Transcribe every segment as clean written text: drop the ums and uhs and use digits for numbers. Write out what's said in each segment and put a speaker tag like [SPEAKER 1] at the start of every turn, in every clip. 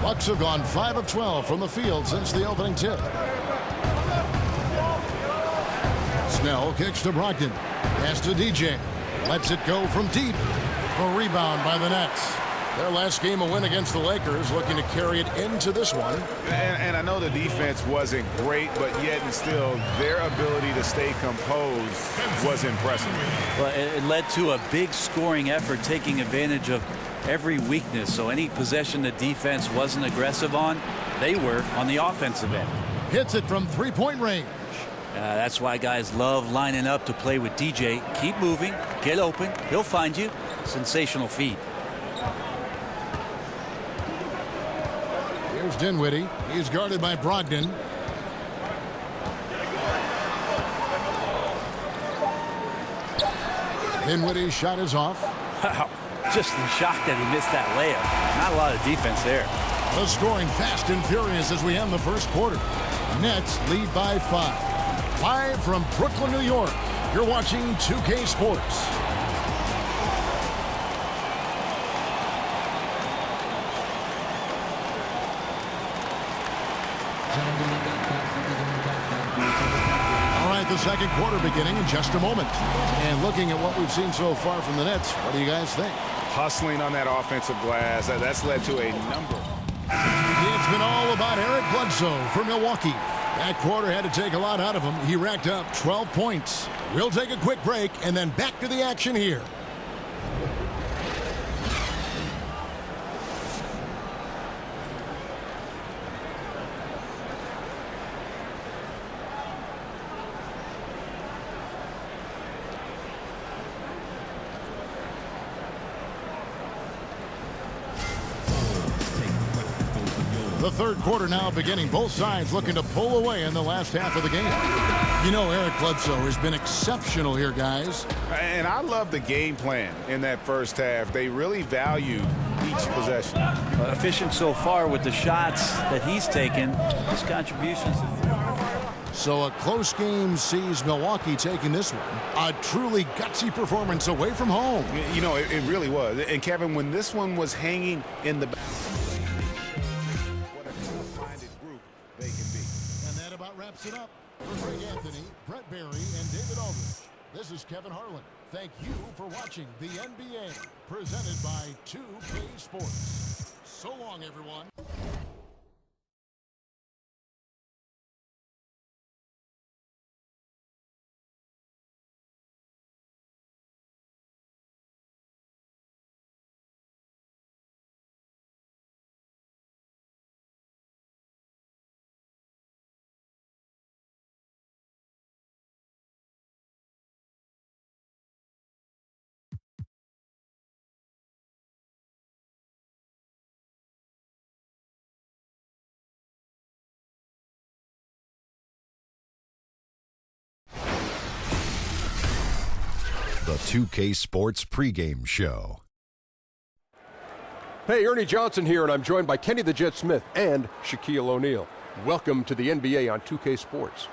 [SPEAKER 1] Bucks have gone 5 of 12 from the field since the opening tip. Snell kicks to Brogdon. Pass to DJ. Lets it go from deep. A rebound by the Nets. Their last game, a win against the Lakers, looking to carry it into this one.
[SPEAKER 2] And I know the defense wasn't great, but yet and still, their ability to stay composed was impressive.
[SPEAKER 3] Well, it led to a big scoring effort, taking advantage of every weakness. So any possession the defense wasn't aggressive on, they were on the offensive end.
[SPEAKER 1] Hits it from three-point range.
[SPEAKER 3] That's why guys love lining up to play with DJ. Keep moving, get open, he'll find you. Sensational feed.
[SPEAKER 1] Here's Dinwiddie. He's guarded by Brogdon. Dinwiddie's shot is off.
[SPEAKER 3] Wow, just in shock that he missed that layup. Not a lot of defense there.
[SPEAKER 1] The scoring fast and furious as we end the first quarter. Nets lead by 5. Live from Brooklyn, New York, you're watching 2K Sports. All right, the second quarter beginning in just a moment. And looking at what we've seen so far from the Nets, what do you guys think?
[SPEAKER 2] Hustling on that offensive glass, that's led to a number.
[SPEAKER 1] It's been all about Eric Bledsoe for Milwaukee. That quarter had to take a lot out of him. He racked up 12 points. We'll take a quick break and then back to the action here. The third quarter now beginning. Both sides looking to pull away in the last half of the game. You know, Eric Bledsoe has been exceptional here, guys.
[SPEAKER 2] And I love the game plan in that first half. They really value each possession.
[SPEAKER 3] Efficient so far with the shots that he's taken. His contributions.
[SPEAKER 1] So a close game sees Milwaukee taking this one. A truly gutsy performance away from home.
[SPEAKER 2] You know, it really was. And Kevin, when this one was hanging in the back,
[SPEAKER 1] wraps it up for Greg Anthony, Brett Barry, and David Aldridge. This is Kevin Harlan. Thank you for watching the NBA, presented by 2K Sports. So long, everyone.
[SPEAKER 4] The 2K Sports pregame show.
[SPEAKER 5] Hey, Ernie Johnson here, and I'm joined by Kenny the Jet Smith and Shaquille O'Neal. Welcome to the NBA on 2K Sports.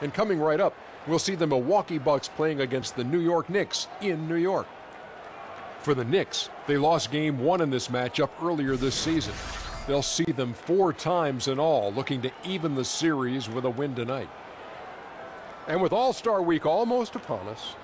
[SPEAKER 5] And coming right up, we'll see the Milwaukee Bucks playing against the New York Knicks in New York. For the Knicks, they lost Game 1 in this matchup earlier this season. They'll see them 4 times in all, looking to even the series with a win tonight. And with All-Star Week almost upon us,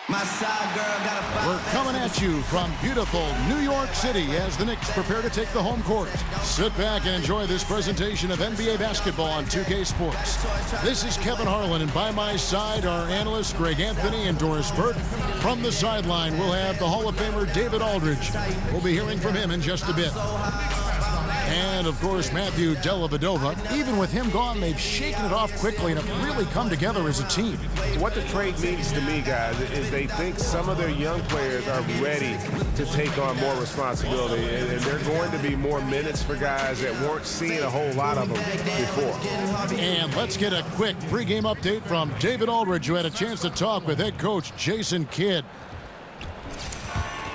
[SPEAKER 1] we're coming at you from beautiful New York City as the Knicks prepare to take the home court. Sit back and enjoy this presentation of NBA basketball on 2K Sports. This is Kevin Harlan, and by my side are analysts Greg Anthony and Doris Burke. From the sideline, we'll have the Hall of Famer David Aldridge. We'll be hearing from him in just a bit. And, of course, Matthew Dellavedova. Even with him gone, they've shaken it off quickly and have really come together as a team.
[SPEAKER 2] What the trade means to me, guys, is they think some of their young players are ready to take on more responsibility. And there are going to be more minutes for guys that weren't seeing a whole lot of them before.
[SPEAKER 1] And let's get a quick pregame update from David Aldridge, who had a chance to talk with head coach Jason Kidd.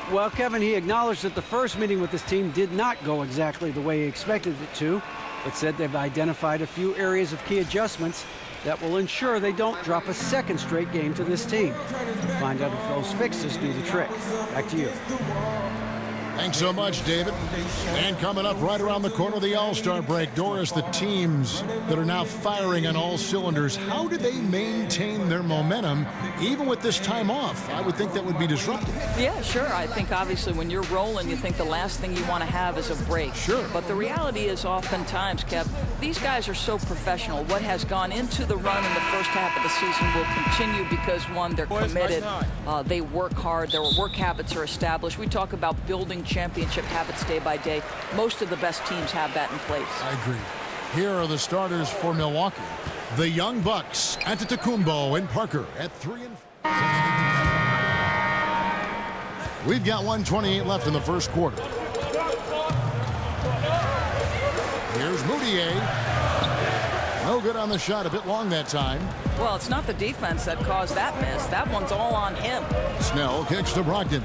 [SPEAKER 6] Well, Kevin, he acknowledged that the first meeting with his team did not go exactly the way he expected it to, but said they've identified a few areas of key adjustments that will ensure they don't drop a second straight game to this team. Find out if those fixes do the trick. Back to you.
[SPEAKER 1] Thanks so much, David. And coming up right around the corner of the All-Star break, Doris, the teams that are now firing on all cylinders, how do they maintain their momentum even with this time off? I would think that would be disruptive.
[SPEAKER 7] Yeah, sure. I think obviously when you're rolling, you think the last thing you want to have is a break.
[SPEAKER 1] Sure.
[SPEAKER 7] But the reality is oftentimes, Kev, these guys are so professional. What has gone into the run in the first half of the season will continue because, one, they're committed. They work hard. Their work habits are established. We talk about building championship habits day by day. Most of the best teams have that in place.
[SPEAKER 1] I agree. Here are the starters for Milwaukee. The Young Bucks, Antetokounmpo and Parker at 3 and 4. We've got 1:28 left in the first quarter. Here's Moutier. No good on the shot, a bit long that time.
[SPEAKER 7] Well, it's not the defense that caused that miss. That one's all on him.
[SPEAKER 1] Snell kicks to Brogdon.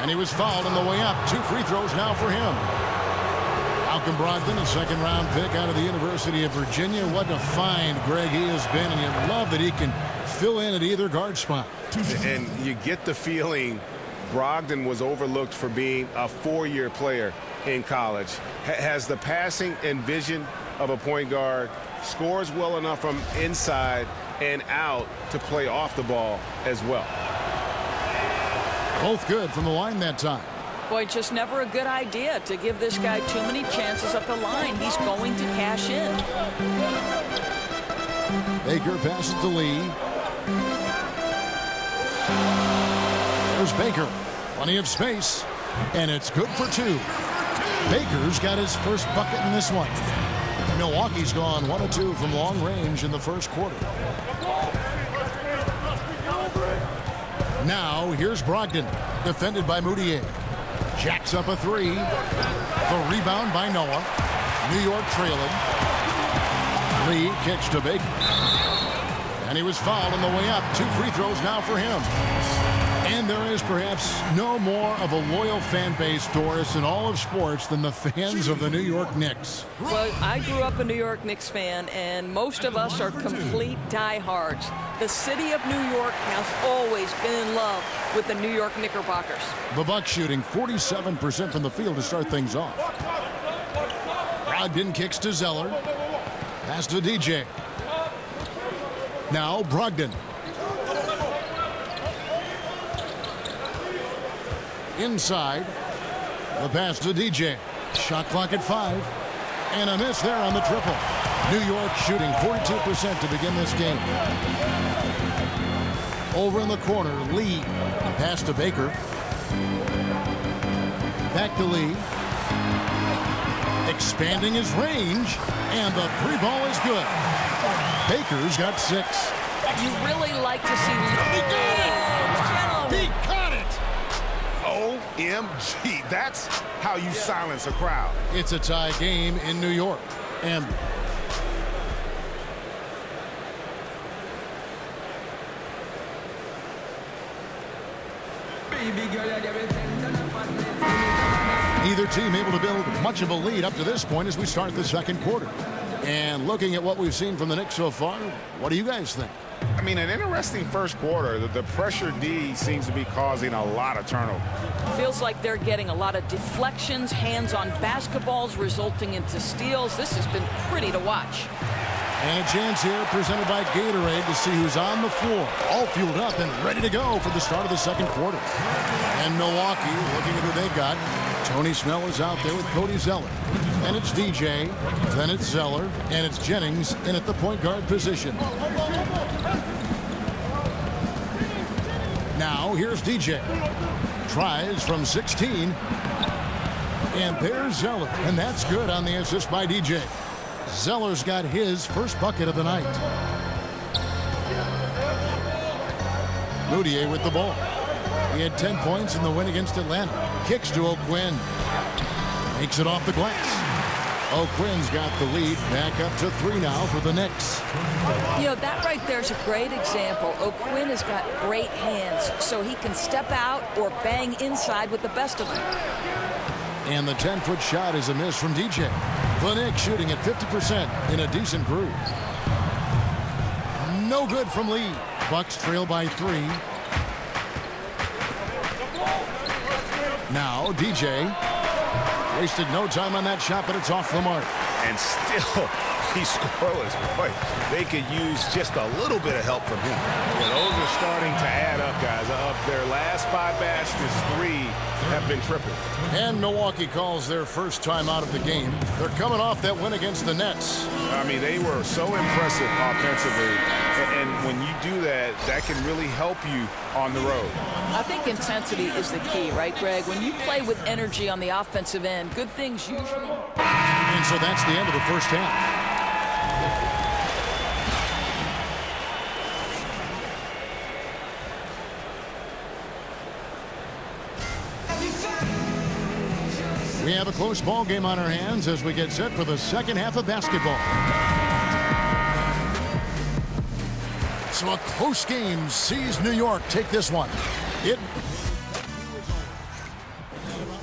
[SPEAKER 1] And he was fouled on the way up. 2 free throws now for him. Malcolm Brogdon, a second-round pick out of the University of Virginia. What a find, Greg, he has been. And you love that he can fill in at either guard spot.
[SPEAKER 2] And you get the feeling Brogdon was overlooked for being a 4-year player in college. Has the passing and vision of a point guard, scores well enough from inside and out to play off the ball as well.
[SPEAKER 1] Both good from the line that time.
[SPEAKER 7] Boy, just never a good idea to give this guy too many chances up the line. He's going to cash in.
[SPEAKER 1] Baker passes to Lee. There's Baker. Plenty of space. And it's good for 2. Baker's got his first bucket in this one. Milwaukee's gone 1 of 2 from long range in the first quarter. Now, here's Brogdon, defended by Moutier. Jacks up a 3. The rebound by Noah. New York trailing. Lee kicks to Baker. And he was fouled on the way up. 2 free throws now for him. And there is perhaps no more of a loyal fan base, Doris, in all of sports than the fans of the New York Knicks.
[SPEAKER 7] Well, I grew up a New York Knicks fan, and most of us are complete diehards. The city of New York has always been in love with the New York Knickerbockers.
[SPEAKER 1] The Bucks shooting 47% from the field to start things off. Brogdon kicks to Zeller. Pass to DJ. Now Brogdon. Inside. The pass to DJ. Shot clock at 5. And a miss there on the triple. New York shooting 42% to begin this game. Over in the corner, Lee. Pass to Baker. Back to Lee. Expanding his range. And the 3 ball is good. Baker's got 6.
[SPEAKER 7] You really like to see Lee.
[SPEAKER 1] He caught it!
[SPEAKER 2] OMG, that's how you silence a crowd.
[SPEAKER 1] It's a tie game in New York. And neither team able to build much of a lead up to this point as we start the second quarter. And looking at what we've seen from the Knicks so far, what do you guys think?
[SPEAKER 2] I mean, an interesting first quarter. The pressure D seems to be causing a lot of turnover.
[SPEAKER 7] Feels like they're getting a lot of deflections, hands-on basketballs resulting into steals. This has been pretty to watch.
[SPEAKER 1] And a chance here presented by Gatorade to see who's on the floor. All fueled up and ready to go for the start of the second quarter. And Milwaukee, looking at who they've got. Tony Snell is out there with Cody Zeller. And it's DJ, then it's Zeller, and it's Jennings in at the point guard position. Now, here's DJ. Tries from 16. And there's Zeller, and that's good on the assist by DJ. Zeller's got his first bucket of the night. Moutier with the ball. He had 10 points in the win against Atlanta. Kicks to O'Quinn. Makes it off the glass. O'Quinn's got the lead. Back up to 3 now for the Knicks.
[SPEAKER 7] You know, that right there is a great example. O'Quinn has got great hands, so he can step out or bang inside with the best of them.
[SPEAKER 1] And the 10-foot shot is a miss from DJ. The Knicks shooting at 50% in a decent groove. No good from Lee. Bucks trail by 3. Now DJ. Wasted no time on that shot, but it's off the mark.
[SPEAKER 2] And still, he's scoreless. Boy, they could use just a little bit of help from him. Well, those are starting to add up, guys. Of their last 5 baskets, 3 have been triple.
[SPEAKER 1] And Milwaukee calls their first time out of the game. They're coming off that win against the Nets.
[SPEAKER 2] I mean, they were so impressive offensively. And when you do that, that can really help you on the road.
[SPEAKER 7] I think intensity is the key, right, Greg? When you play with energy on the offensive end, good things usually.
[SPEAKER 1] And so that's the end of the first half. We have a close ball game on our hands as we get set for the second half of basketball. So a close game sees New York take this one. It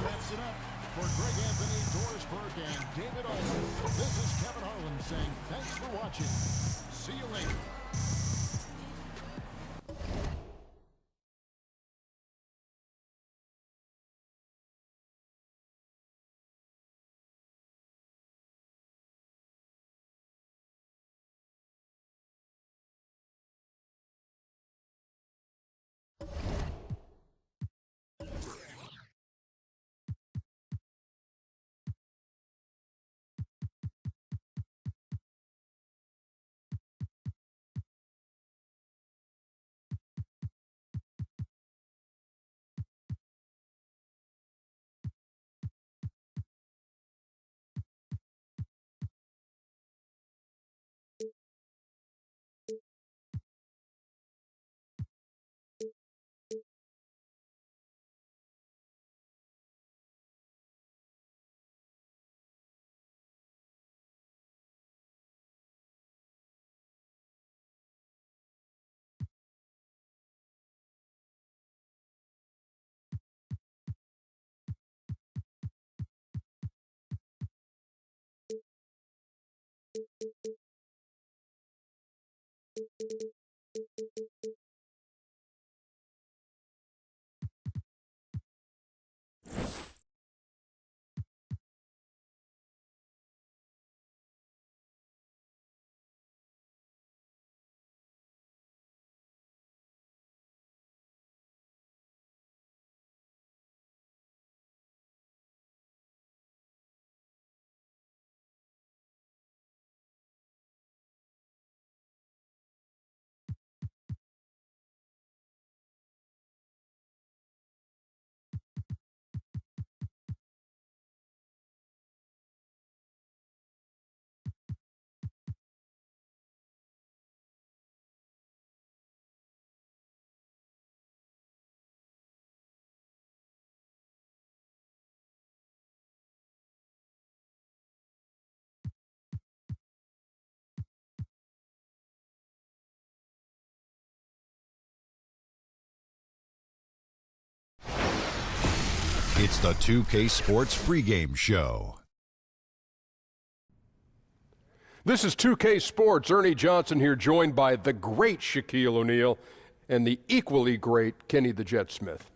[SPEAKER 1] wraps it up for Greg Anthony, Doris Burke, and David Olson. This is Kevin Harlan saying thanks for watching. See you later.
[SPEAKER 4] It's the 2K Sports pregame show.
[SPEAKER 5] This is 2K Sports. Ernie Johnson here, joined by the great Shaquille O'Neal and the equally great Kenny the Jet Smith.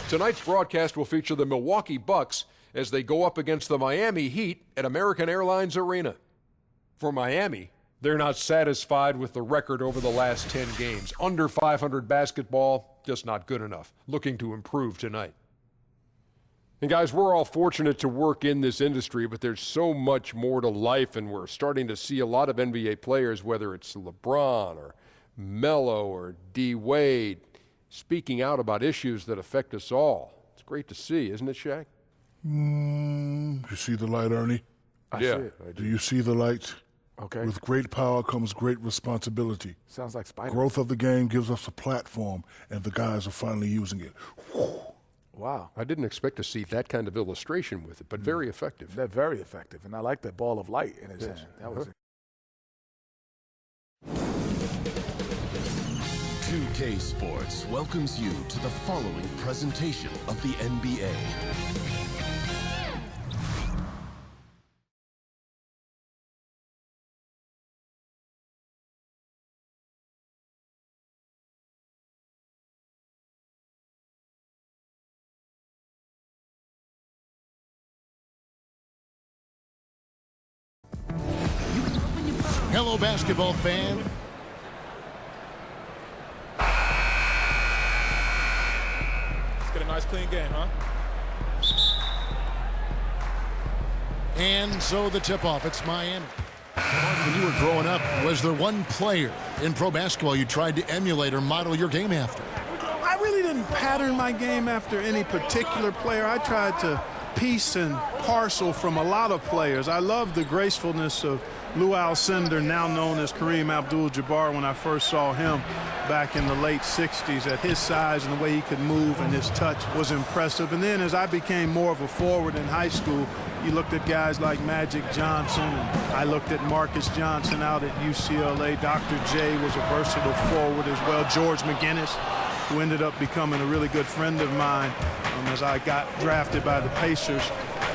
[SPEAKER 5] Tonight's broadcast will feature the Milwaukee Bucks as they go up against the Miami Heat at American Airlines Arena. For Miami, they're not satisfied with the record over the last 10 games. Under 500 basketball, just not good enough. Looking to improve tonight. And guys, we're all fortunate to work in this industry, but there's so much more to life, and we're starting to see a lot of NBA players, whether it's LeBron or Melo or D. Wade, speaking out about issues that affect us all. It's great to see, isn't it, Shaq?
[SPEAKER 8] You see the light, Ernie?
[SPEAKER 9] I see it.
[SPEAKER 8] Do you see the light?
[SPEAKER 9] Okay.
[SPEAKER 8] With great power comes great responsibility.
[SPEAKER 9] Sounds like Spider-Man.
[SPEAKER 8] Growth of the game gives us a platform, and the guys are finally using it.
[SPEAKER 9] Wow.
[SPEAKER 5] I didn't expect to see that kind of illustration with it, but very effective.
[SPEAKER 9] They're very effective, and I like that ball of light in his hand. That was
[SPEAKER 10] 2K Sports welcomes you to the following presentation of the NBA.
[SPEAKER 1] Hello, basketball fan.
[SPEAKER 11] Let's get a nice clean game, huh?
[SPEAKER 1] And so the tip-off, it's Miami. When you were growing up, was there one player in pro basketball you tried to emulate or model your game after?
[SPEAKER 12] I really didn't pattern my game after any particular player. I tried to piece and parcel from a lot of players. I loved the gracefulness of Lou Alcindor, now known as Kareem Abdul-Jabbar, when I first saw him back in the late 60s. At his size and the way he could move and his touch was impressive. And then as I became more of a forward in high school, you looked at guys like Magic Johnson, and I looked at Marcus Johnson out at UCLA. Dr. J was a versatile forward as well. George McGinnis, who ended up becoming a really good friend of mine as I got drafted by the Pacers.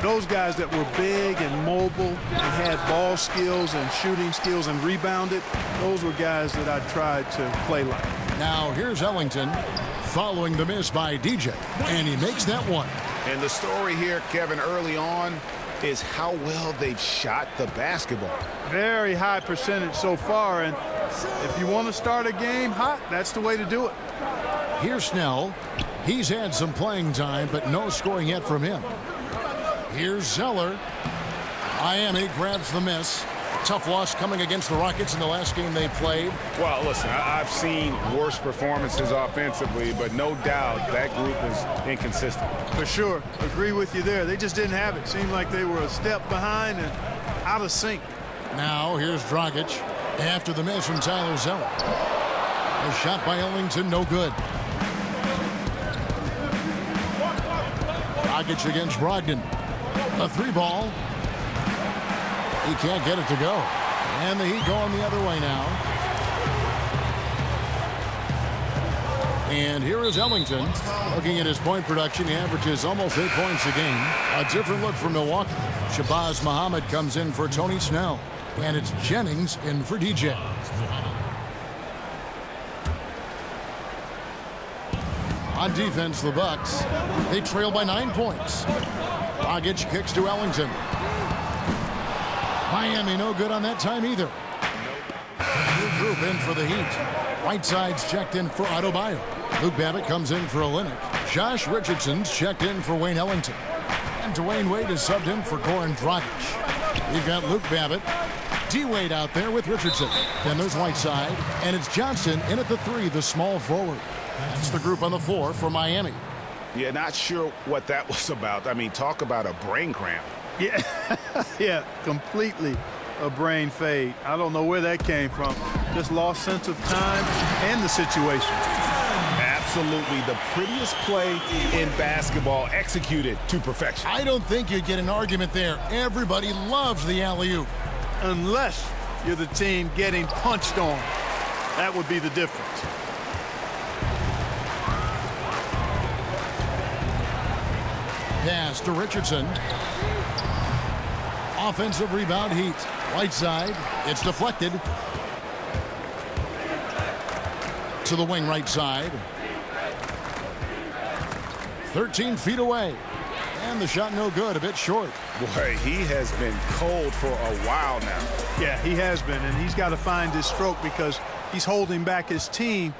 [SPEAKER 12] Those guys that were big and mobile and had ball skills and shooting skills and rebounded, those were guys that I tried to play like.
[SPEAKER 1] Now here's Ellington following the miss by DJ, and he makes that one.
[SPEAKER 13] And the story here, Kevin, early on is how well they've shot the basketball.
[SPEAKER 12] Very high percentage so far, and if you want to start a game hot, that's the way to do it.
[SPEAKER 1] Here's Snell. He's had some playing time, but no scoring yet from him. Here's Zeller. Miami grabs the miss. Tough loss coming against the Rockets in the last game they played.
[SPEAKER 2] Well, listen, I've seen worse performances offensively, but no doubt that group was inconsistent.
[SPEAKER 12] For sure. Agree with you there. They just didn't have it. Seemed like they were a step behind and out of sync.
[SPEAKER 1] Now here's Dragic after the miss from Tyler Zeller. A shot by Ellington, no good. Dragic against Brogdon. A three ball. He can't get it to go. And the Heat going the other way now. And here is Ellington. Looking at his point production, he averages almost 8 points a game. A different look for Milwaukee. Shabazz Muhammad comes in for Tony Snell. And it's Jennings in for DJ. On defense, the Bucks. They trail by 9 points. Dragic kicks to Ellington. Miami no good on that time either. New group in for the Heat. Whiteside's checked in for Adebayo. Luke Babbitt comes in for Olynyk. Josh Richardson's checked in for Wayne Ellington. And Dwayne Wade is subbed in for Goran Dragic. We've got Luke Babbitt. D-Wade out there with Richardson. Then there's Whiteside. And it's Johnson in at the 3, the small forward. That's the group on the floor for Miami.
[SPEAKER 13] Yeah, not sure what that was about. I mean, talk about a brain cramp.
[SPEAKER 12] Yeah, yeah, completely a brain fade. I don't know where that came from. Just lost sense of time and the situation.
[SPEAKER 13] Absolutely the prettiest play in basketball, executed to perfection.
[SPEAKER 1] I don't think you'd get an argument there. Everybody loves the alley-oop.
[SPEAKER 12] Unless you're the team getting punched on. That would be the difference.
[SPEAKER 1] Pass to Richardson. Offensive rebound, Heat. Whiteside. It's deflected. To the wing right side. 13 feet away. And the shot no good, a bit short.
[SPEAKER 13] Boy, he has been cold for a while now.
[SPEAKER 12] Yeah, he has been, and he's got to find his stroke because he's holding back his team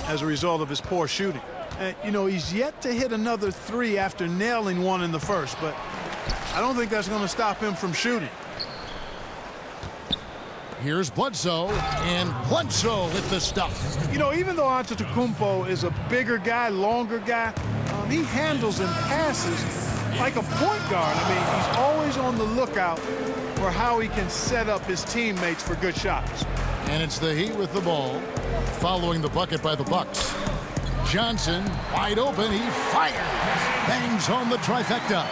[SPEAKER 12] as a result of his poor shooting. And, you know, he's yet to hit another 3 after nailing one in the first, but I don't think that's going to stop him from shooting.
[SPEAKER 1] Here's Bledsoe, and Bledsoe with the stuff.
[SPEAKER 12] You know, even though Antetokounmpo is a bigger guy, longer guy, he handles and passes like a point guard. I mean, he's always on the lookout for how he can set up his teammates for good shots.
[SPEAKER 1] And it's the Heat with the ball, following the bucket by the Bucks. Johnson, wide open, he fires. Bangs home the trifecta.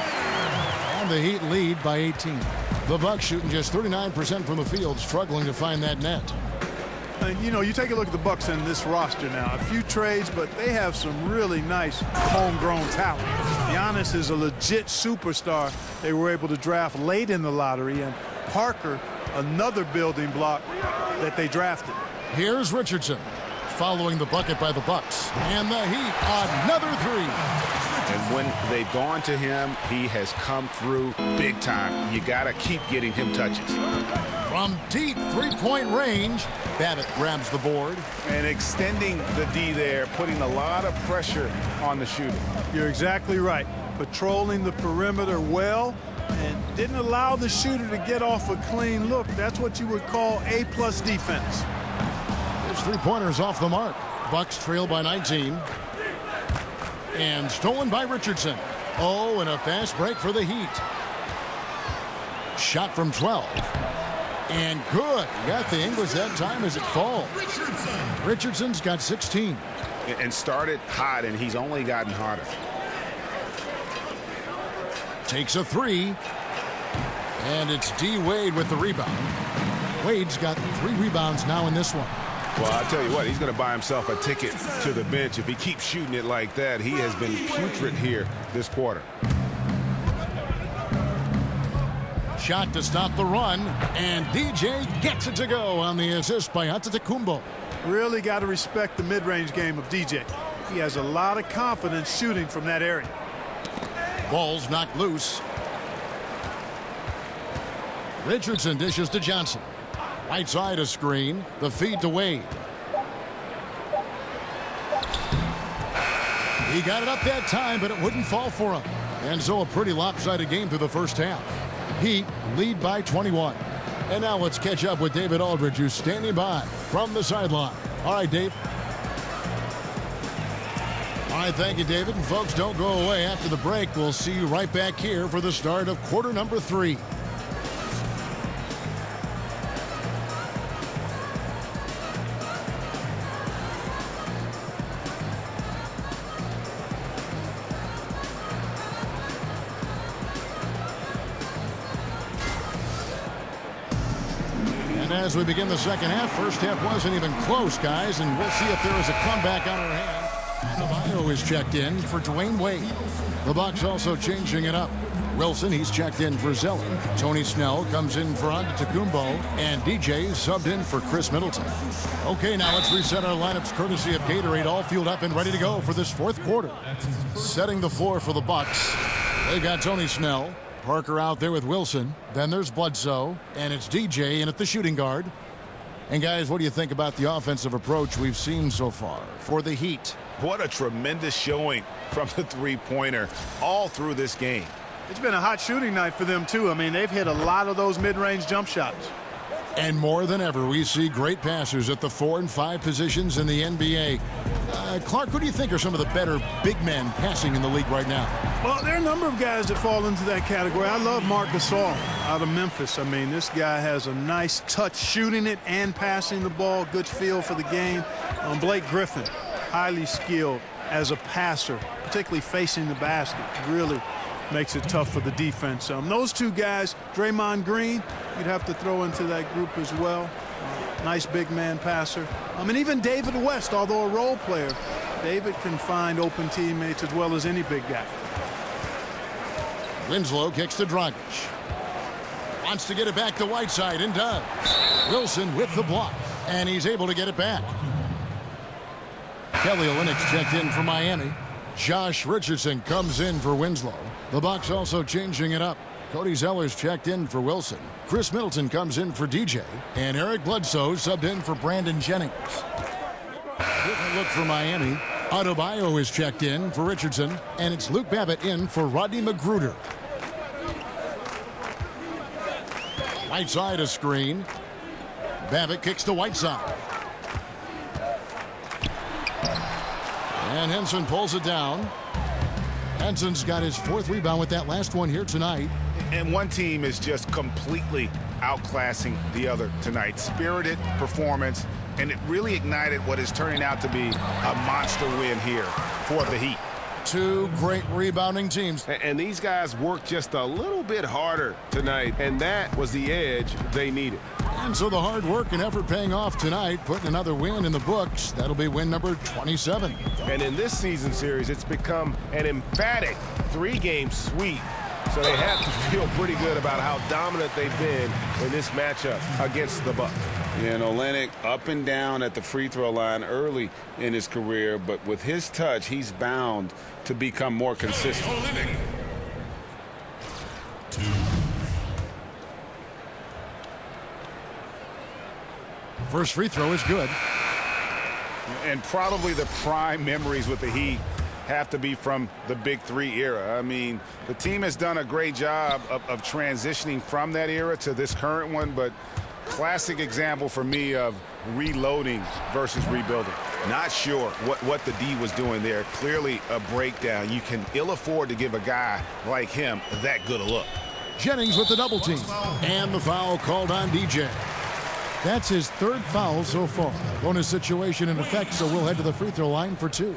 [SPEAKER 1] And the Heat lead by 18. The Bucks shooting just 39% from the field, struggling to find that net.
[SPEAKER 12] And, you know, you take a look at the Bucks in this roster now. A few trades, but they have some really nice homegrown talent. Giannis is a legit superstar they were able to draft late in the lottery, and Parker, another building block that they drafted.
[SPEAKER 1] Here's Richardson, following the bucket by the Bucks. And the Heat, another 3.
[SPEAKER 13] And when they've gone to him, he has come through big time. You got to keep getting him touches.
[SPEAKER 1] From deep three-point range, Babbitt grabs the board.
[SPEAKER 13] And extending the D there, putting a lot of pressure on the shooter.
[SPEAKER 12] You're exactly right. Patrolling the perimeter well and didn't allow the shooter to get off a clean look. That's what you would call A-plus defense.
[SPEAKER 1] His three-pointers off the mark. Bucks trail by 19. And stolen by Richardson. Oh, and a fast break for the Heat. Shot from 12. And good. Got the English that time as it falls. Richardson's got 16.
[SPEAKER 13] And started hot, and he's only gotten hotter.
[SPEAKER 1] Takes a three. And it's D. Wade with the rebound. Wade's got 3 rebounds now in this one.
[SPEAKER 13] Well, I tell you what, he's going to buy himself a ticket to the bench. If he keeps shooting it like that, he has been putrid here this quarter.
[SPEAKER 1] Shot to stop the run, and DJ gets it to go on the assist by Antetokounmpo.
[SPEAKER 12] Really got to respect the mid-range game of DJ. He has a lot of confidence shooting from that area.
[SPEAKER 1] Ball's knocked loose. Richardson dishes to Johnson. Right side a screen. The feed to Wade. He got it up that time, but it wouldn't fall for him. And so a pretty lopsided game through the first half. Heat lead by 21. And now let's catch up with David Aldridge, who's standing by from the sideline. All right, Dave. All right, thank you, David. And folks, don't go away. After the break, we'll see you right back here for the start of quarter number 3. As we begin the second half, first half wasn't even close, guys, and we'll see if there is a comeback on our hand. Adebayo is checked in for Dwayne Wade. The Bucks also changing it up. Wilson, he's checked in for Zeller. Tony Snell comes in for Antetokounmpo, and DJ subbed in for Chris Middleton. Okay, now let's reset our lineups courtesy of Gatorade, all fueled up and ready to go for this fourth quarter. Setting the floor for the Bucks. They've got Tony Snell. Parker out there with Wilson. Then there's Bledsoe. And it's DJ in at the shooting guard. And guys, what do you think about the offensive approach we've seen so far for the Heat?
[SPEAKER 13] What a tremendous showing from the three-pointer all through this game.
[SPEAKER 12] It's been a hot shooting night for them, too. I mean, they've hit a lot of those mid-range jump shots.
[SPEAKER 1] And more than ever, we see great passers at the 4 and 5 positions in the NBA. Clark, who do you think are some of the better big men passing in the league right now?
[SPEAKER 12] Well, there are a number of guys that fall into that category. I love Marc Gasol out of Memphis. I mean, this guy has a nice touch shooting it and passing the ball. Good feel for the game. Blake Griffin, highly skilled as a passer, particularly facing the basket. Really makes it tough for the defense. Those two guys, Draymond Green, you'd have to throw into that group as well. Nice big man passer. And even David West, although a role player, David can find open teammates as well as any big guy.
[SPEAKER 1] Winslow kicks to Dragic. Wants to get it back to Whiteside and does. Wilson with the block, and he's able to get it back. Kelly Olynyk checked in for Miami. Josh Richardson comes in for Winslow. The Bucks also changing it up. Cody Zeller's checked in for Wilson. Chris Middleton comes in for DJ. And Eric Bledsoe subbed in for Brandon Jennings. Good look for Miami. Adebayo is checked in for Richardson. And it's Luke Babbitt in for Rodney McGruder. Whiteside a screen. Babbitt kicks to Whiteside. And Henson pulls it down. Henson's got his 4th rebound with that last one here tonight.
[SPEAKER 13] And one team is just completely outclassing the other tonight. Spirited performance, and it really ignited what is turning out to be a monster win here for the Heat.
[SPEAKER 1] 2 great rebounding teams.
[SPEAKER 2] And these guys worked just a little bit harder tonight, and that was the edge they needed.
[SPEAKER 1] And so the hard work and effort paying off tonight, putting another win in the books. That'll be win number 27.
[SPEAKER 2] And in this season series, it's become an emphatic 3-game sweep. So they have to feel pretty good about how dominant they've been in this matchup against the Bucks.
[SPEAKER 14] Yeah, and Olynyk up and down at the free throw line early in his career, but with his touch, he's bound to become more consistent.
[SPEAKER 10] Olynyk. 2.
[SPEAKER 1] First free throw is good.
[SPEAKER 13] And probably the prime memories with the Heat have to be from the Big Three era. I mean, the team has done a great job of transitioning from that era to this current one, but classic example for me of reloading versus rebuilding.
[SPEAKER 2] Not sure what the D was doing there. Clearly a breakdown. You can ill afford to give a guy like him that good a look.
[SPEAKER 1] Jennings with the double team. And the foul called on DJ. That's his third foul so far. Bonus situation in effect, so we'll head to the free throw line for 2.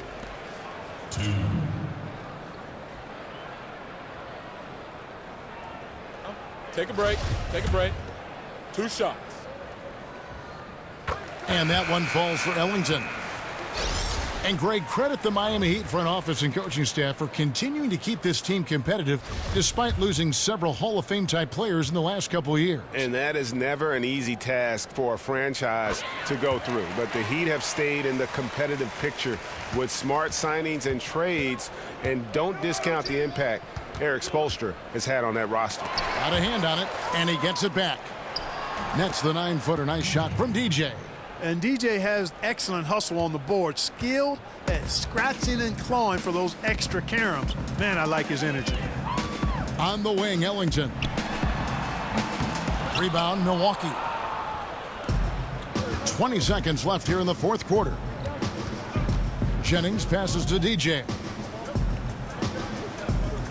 [SPEAKER 11] Take a break. Take a break. 2 shots.
[SPEAKER 1] And that one falls for Ellington. And Greg, credit the Miami Heat front office and coaching staff for continuing to keep this team competitive despite losing several Hall of Fame type players in the last couple of years.
[SPEAKER 2] And that is never an easy task for a franchise to go through. But the Heat have stayed in the competitive picture with smart signings and trades, and don't discount the impact Eric Spoelstra has had on that roster.
[SPEAKER 1] Got a hand on it, and he gets it back. Nets the 9-footer. Nice shot from DJ.
[SPEAKER 12] And DJ has excellent hustle on the board. Skilled at scratching and clawing for those extra caroms. Man, I like his energy.
[SPEAKER 1] On the wing, Ellington. Rebound, Milwaukee. 20 seconds left here in the fourth quarter. Jennings passes to DJ.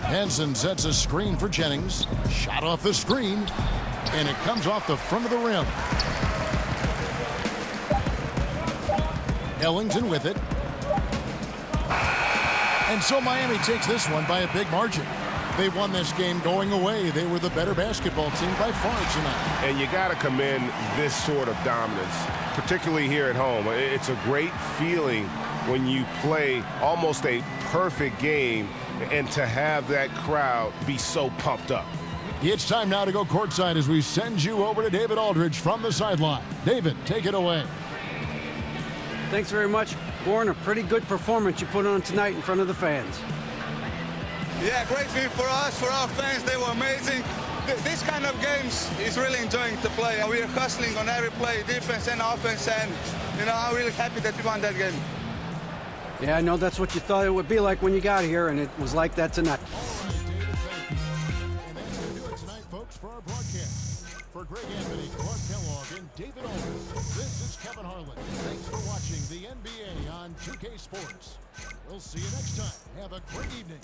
[SPEAKER 1] Hansen sets a screen for Jennings. Shot off the screen. And it comes off the front of the rim. Ellington with it. And so Miami takes this one by a big margin. They won this game going away. They were the better basketball team by far tonight.
[SPEAKER 2] And you got to commend this sort of dominance, particularly here at home. It's a great feeling when you play almost a perfect game and to have that crowd be so pumped up.
[SPEAKER 1] It's time now to go courtside as we send you over to David Aldridge from the sideline. David, take it away.
[SPEAKER 6] Thanks very much, Warren. A pretty good performance you put on tonight in front of the fans.
[SPEAKER 15] Yeah, great game for us, for our fans. They were amazing. This kind of games is really enjoying to play. We are hustling on every play, defense and offense, and I'm really happy that we won that game.
[SPEAKER 6] Yeah, I know that's what you thought it would be like when you got here, and it was like that tonight.
[SPEAKER 1] For our broadcast, for Greg Anthony, Clark Kellogg, and David Aldridge, this is Kevin Harlan. Thanks for watching the NBA on 2K Sports. We'll see you next time. Have a great evening.